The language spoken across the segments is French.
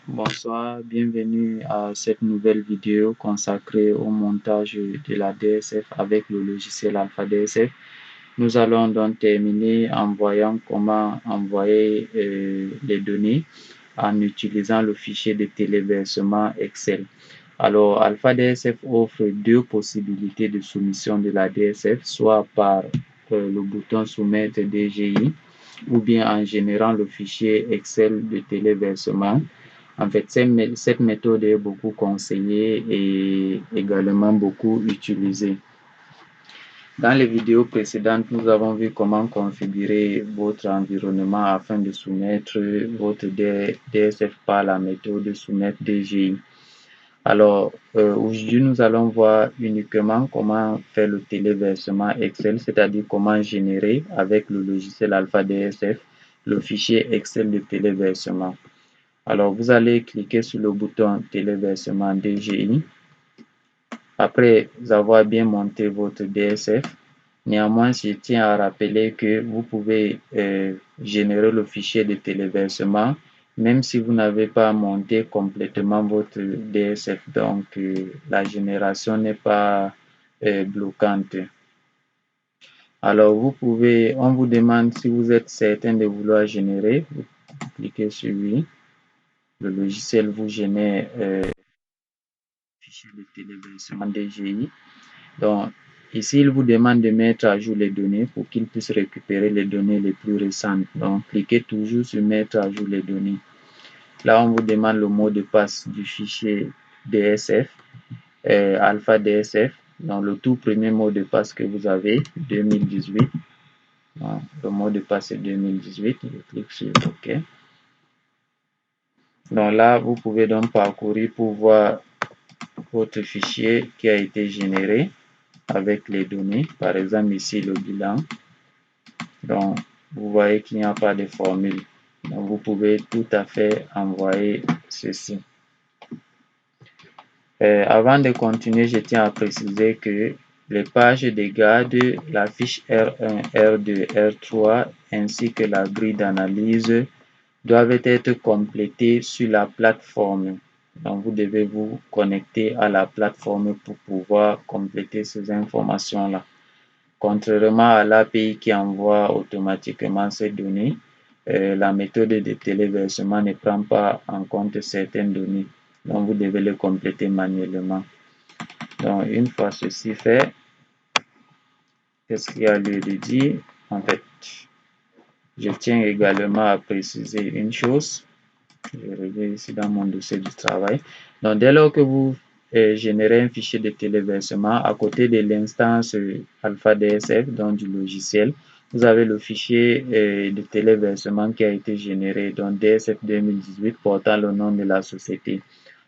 Bonsoir, bienvenue à cette nouvelle vidéo consacrée au montage de la DSF avec le logiciel Alpha DSF. Nous allons donc terminer en voyant comment envoyer les données en utilisant le fichier de téléversement Excel. Alors, Alpha DSF offre deux possibilités de soumission de la DSF, soit par le bouton soumettre DGI ou bien en générant le fichier Excel de téléversement. En fait, cette méthode est beaucoup conseillée et également beaucoup utilisée. Dans les vidéos précédentes, nous avons vu comment configurer votre environnement afin de soumettre votre DSF par la méthode soumettre DGI. Alors, aujourd'hui, nous allons voir uniquement comment faire le téléversement Excel, c'est-à-dire comment générer avec le logiciel Alpha DSF le fichier Excel de téléversement. Alors, vous allez cliquer sur le bouton téléversement DGI. Après avoir bien monté votre DSF, néanmoins, je tiens à rappeler que vous pouvez générer le fichier de téléversement même si vous n'avez pas monté complètement votre DSF. Donc, la génération n'est pas bloquante. Alors, on vous demande si vous êtes certain de vouloir générer. Vous cliquez sur oui. Le logiciel vous génère fichier de téléversement DGI. Donc, ici, il vous demande de mettre à jour les données pour qu'il puisse récupérer les données les plus récentes. Donc, cliquez toujours sur mettre à jour les données. Là, on vous demande le mot de passe du fichier DSF, Alpha DSF. Donc, le tout premier mot de passe que vous avez, 2018. Donc, le mot de passe est 2018. Je clique sur OK. Donc là, vous pouvez donc parcourir pour voir votre fichier qui a été généré avec les données. Par exemple, ici, le bilan. Donc, vous voyez qu'il n'y a pas de formule. Donc, vous pouvez tout à fait envoyer ceci. Avant de continuer, je tiens à préciser que les pages de garde, la fiche R1, R2, R3 ainsi que la grille d'analyse doivent être complétées sur la plateforme. Donc, vous devez vous connecter à la plateforme pour pouvoir compléter ces informations-là. Contrairement à l'API qui envoie automatiquement ces données, la méthode de téléversement ne prend pas en compte certaines données. Donc, vous devez les compléter manuellement. Donc, une fois ceci fait, qu'est-ce qu'il y a lieu de dire? En fait, je tiens également à préciser une chose. Je reviens ici dans mon dossier du travail. Donc, dès lors que vous générez un fichier de téléversement, à côté de l'instance Alpha DSF, donc du logiciel, vous avez le fichier de téléversement qui a été généré, donc DSF 2018 portant le nom de la société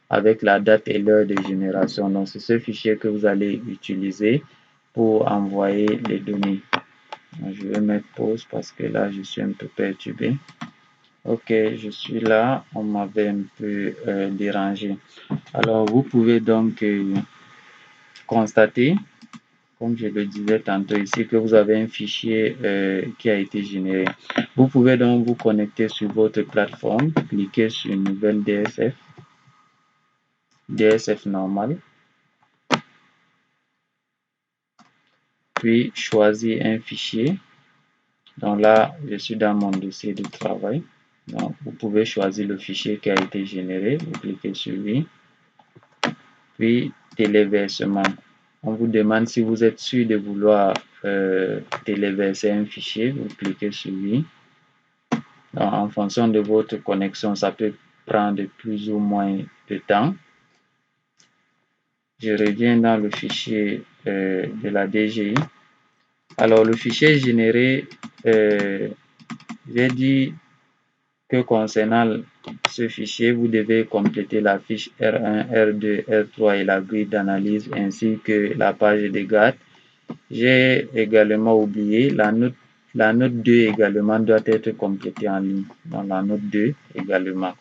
avec la date et l'heure de génération. Donc, c'est ce fichier que vous allez utiliser pour envoyer les données. Donc, je vais mettre pause parce que là, je suis un peu perturbé. Ok, je suis là. On m'avait un peu dérangé. Alors, vous pouvez donc constater, comme je le disais tantôt ici, que vous avez un fichier qui a été généré. Vous pouvez donc vous connecter sur votre plateforme, cliquer sur Nouvelle DSF, DSF normal, puis choisir un fichier. Donc là, je suis dans mon dossier de travail. Donc, vous pouvez choisir le fichier qui a été généré. Vous cliquez sur lui. Puis, téléversement. On vous demande si vous êtes sûr de vouloir téléverser un fichier. Vous cliquez sur lui. Donc, en fonction de votre connexion, ça peut prendre plus ou moins de temps. Je reviens dans le fichier de la DGI. Alors, le fichier généré, j'ai dit que concernant ce fichier, vous devez compléter la fiche R1, R2, R3 et la grille d'analyse ainsi que la page de garde. J'ai également oublié la note 2 également doit être complétée en ligne. Dans la note 2 également.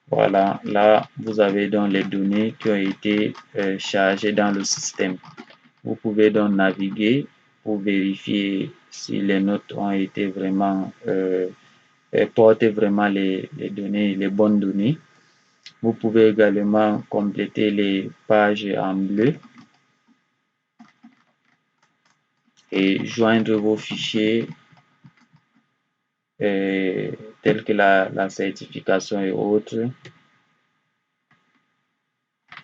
Voilà, là vous avez donc les données qui ont été chargées dans le système. Vous pouvez donc naviguer pour vérifier si les notes ont été vraiment porte vraiment les données, les bonnes données. Vous pouvez également compléter les pages en bleu et joindre vos fichiers tels que la certification et autres.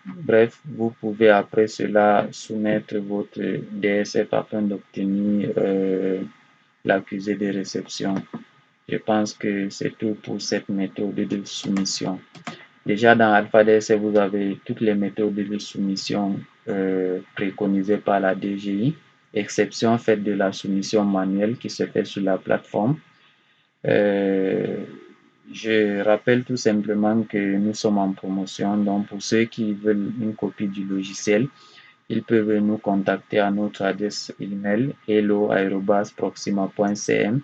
Bref, vous pouvez après cela soumettre votre DSF afin d'obtenir l'accusé de réception. Je pense que c'est tout pour cette méthode de soumission. Déjà dans Alpha DSF, vous avez toutes les méthodes de soumission préconisées par la DGI, exception faite de la soumission manuelle qui se fait sur la plateforme. Je rappelle tout simplement que nous sommes en promotion, donc pour ceux qui veulent une copie du logiciel, ils peuvent nous contacter à notre adresse email hello@proxima.cm.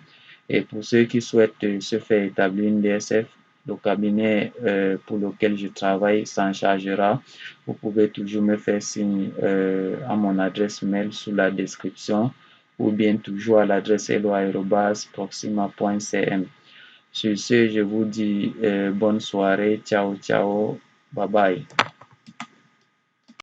Et pour ceux qui souhaitent se faire établir une DSF, le cabinet pour lequel je travaille s'en chargera. Vous pouvez toujours me faire signe à mon adresse mail sous la description ou bien toujours à l'adresse hello@proxima.cm. Sur ce, je vous dis bonne soirée, ciao, ciao, bye bye.